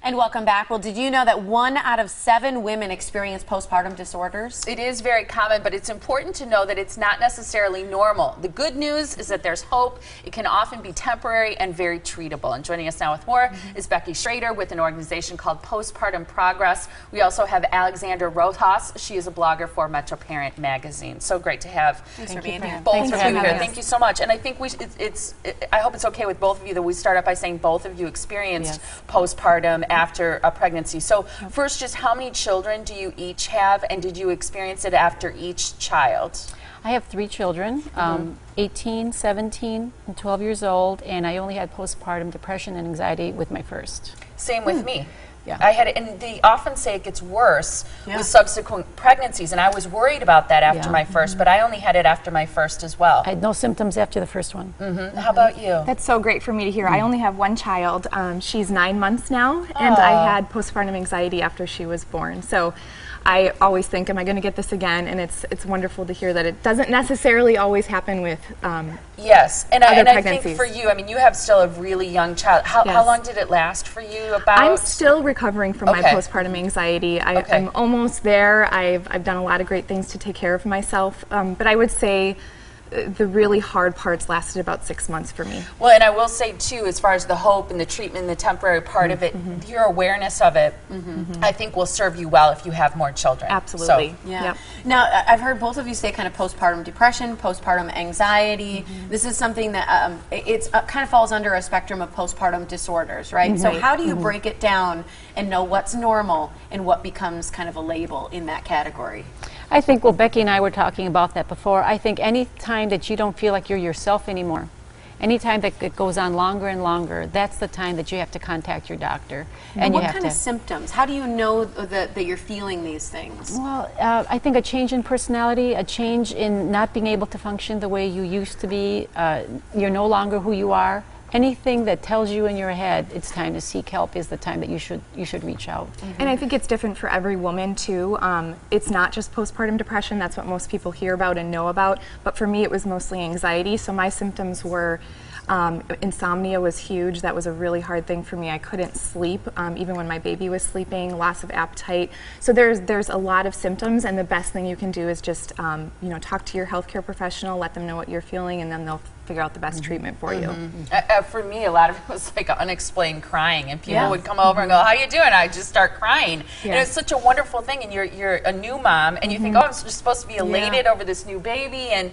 And welcome back. Well, did you know that 1 out of 7 women experience postpartum disorders? It is very common, but it's important to know that it's not necessarily normal. The good news is that there's hope. It can often be temporary and very treatable. And joining us now with more is Becky Schrader with an organization called Postpartum Progress. We also have Alexandra Rojas. She is a blogger for Metro Parent magazine. So great to have Thanks for being here. both of you here. Thank you so much. And I think I hope it's okay with both of you that we start out by saying both of you experienced postpartum after a pregnancy. So first, just how many children do you each have, and did you experience it after each child? I have 3 children, 18, 17, and 12 years old, and I only had postpartum depression and anxiety with my first. Same with me. Yeah. I had it, and they often say it gets worse with subsequent pregnancies, and I was worried about that after my first, but I only had it after my first as well. I had no symptoms after the first one. How about you? That's so great for me to hear. I only have 1 child. She's 9 months now, and I had postpartum anxiety after she was born. So I always think, am I going to get this again? And it's wonderful to hear that it doesn't necessarily always happen with yes, and I think pregnancies. for you, I mean, you have still a really young child. How long did it last for you? About? I'm still recovering from my postpartum anxiety. I'm almost there. I've done a lot of great things to take care of myself, but I would say the really hard parts lasted about 6 months for me. Well, and I will say too, as far as the hope and the treatment and the temporary part of it, your awareness of it, I think will serve you well if you have more children. Absolutely. So, Yeah. Now, I've heard both of you say kind of postpartum depression, postpartum anxiety. This is something that it's kind of falls under a spectrum of postpartum disorders, right? So how do you break it down and know what's normal and what becomes kind of a label in that category? I think, well, Becky and I were talking about that before. I think any time that you don't feel like you're yourself anymore, any time that it goes on longer and longer, that's the time that you have to contact your doctor. And what kind of symptoms? How do you know that you're feeling these things? Well, I think a change in personality, a change in not being able to function the way you used to be. You're no longer who you are. Anything that tells you in your head it's time to seek help is the time that you should reach out. And I think it's different for every woman too. It's not just postpartum depression, that's what most people hear about and know about, but for me it was mostly anxiety. So my symptoms were insomnia was huge. That was a really hard thing for me. I couldn't sleep even when my baby was sleeping, loss of appetite. So there's a lot of symptoms, and the best thing you can do is just talk to your healthcare professional, let them know what you're feeling, and then they'll figure out the best treatment for you. For me, a lot of it was like unexplained crying, and people would come over and go, "How you doing?" I just start crying, and it's such a wonderful thing. And you're a new mom, and you think, "Oh, I'm just supposed to be elated over this new baby," and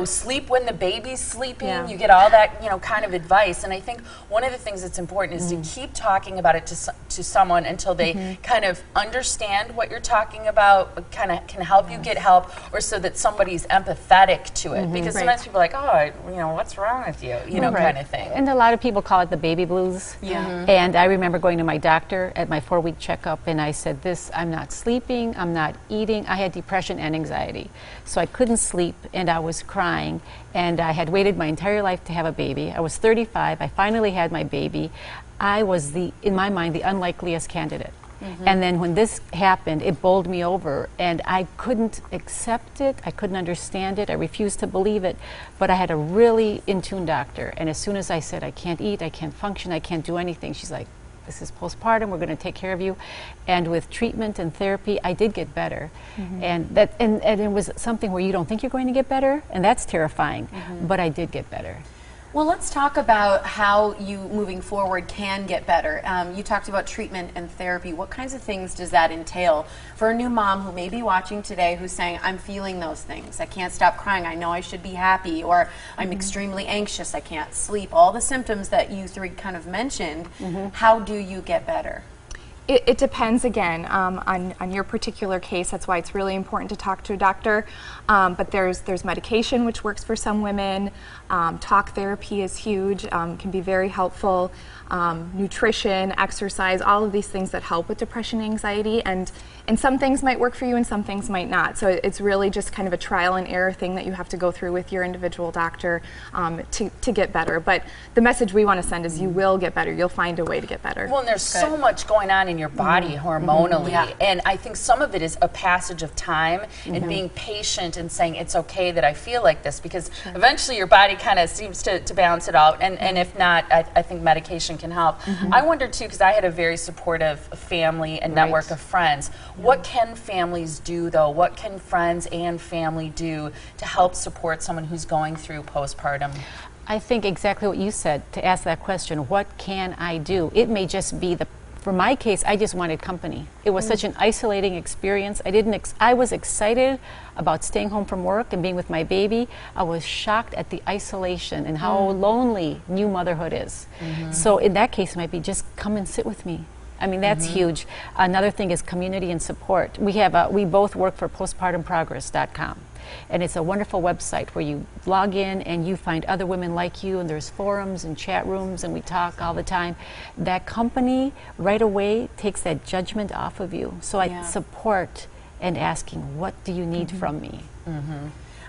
sleep when the baby's sleeping. You get all that kind of advice, and I think one of the things that's important is to keep talking about it to someone until they kind of understand what you're talking about, kind of can help you get help, or so that somebody's empathetic to it. Because sometimes people are like, "Oh, what's wrong with you?" kind of thing. And a lot of people call it the baby blues. And I remember going to my doctor at my 4-week checkup, and I said I'm not sleeping, I'm not eating. I had depression and anxiety. So I couldn't sleep, and I was crying, and I had waited my entire life to have a baby. I was 35, I finally had my baby. I was in my mind, the unlikeliest candidate. And then when this happened, it bowled me over, and I couldn't accept it, I couldn't understand it, I refused to believe it, but I had a really in-tune doctor, and as soon as I said, I can't eat, I can't function, I can't do anything, she's like, this is postpartum, we're going to take care of you. And with treatment and therapy, I did get better. And it was something where you don't think you're going to get better, and that's terrifying, but I did get better. Well, let's talk about how you, moving forward, can get better. You talked about treatment and therapy. What kinds of things does that entail for a new mom who may be watching today who's saying, I'm feeling those things. I can't stop crying. I know I should be happy. Or I'm extremely anxious. I can't sleep. All the symptoms that you 3 kind of mentioned. How do you get better? It depends, again, on your particular case. That's why it's really important to talk to a doctor. But there's medication, which works for some women. Talk therapy is huge, can be very helpful. Nutrition, exercise, all of these things that help with depression and anxiety. And some things might work for you and some things might not. So it's really just kind of a trial and error thing that you have to go through with your individual doctor to get better. But the message we want to send is you will get better. You'll find a way to get better. Well, and there's so much going on in your body hormonally. Yeah. And I think some of it is a passage of time and being patient and saying it's okay that I feel like this, because eventually your body kind of seems to balance it out. And if not, I think medication can help. I wonder too, because I had a very supportive family and network of friends. What can families do though? What can friends and family do to help support someone who's going through postpartum? I think exactly what you said, to ask that question, what can I do? It may just be for my case, I just wanted company. It was such an isolating experience. I was excited about staying home from work and being with my baby. I was shocked at the isolation and how lonely new motherhood is. So in that case, it might be just come and sit with me. I mean, that's huge. Another thing is community and support. We both work for postpartumprogress.com. And it's a wonderful website where you log in and you find other women like you, and there's forums and chat rooms, and we talk all the time. That company right away takes that judgment off of you. So I support and asking, what do you need from me?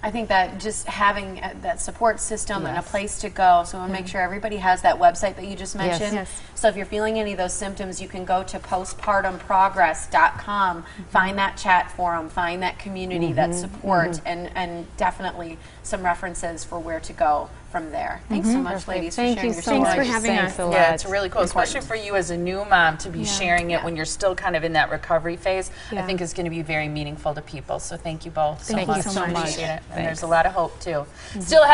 I think that just having that support system and a place to go, so we'll make sure everybody has that website that you just mentioned. So if you're feeling any of those symptoms, you can go to postpartumprogress.com, find that chat forum, find that community, that support, and definitely some references for where to go from there. Thanks so much, ladies, for sharing your story. Thanks for having us. Yeah, it's really cool, especially for you as a new mom to be sharing it when you're still kind of in that recovery phase. I think is going to be very meaningful to people. So thank you both so much. Thank you so much. Appreciate it. And there's a lot of hope too. Still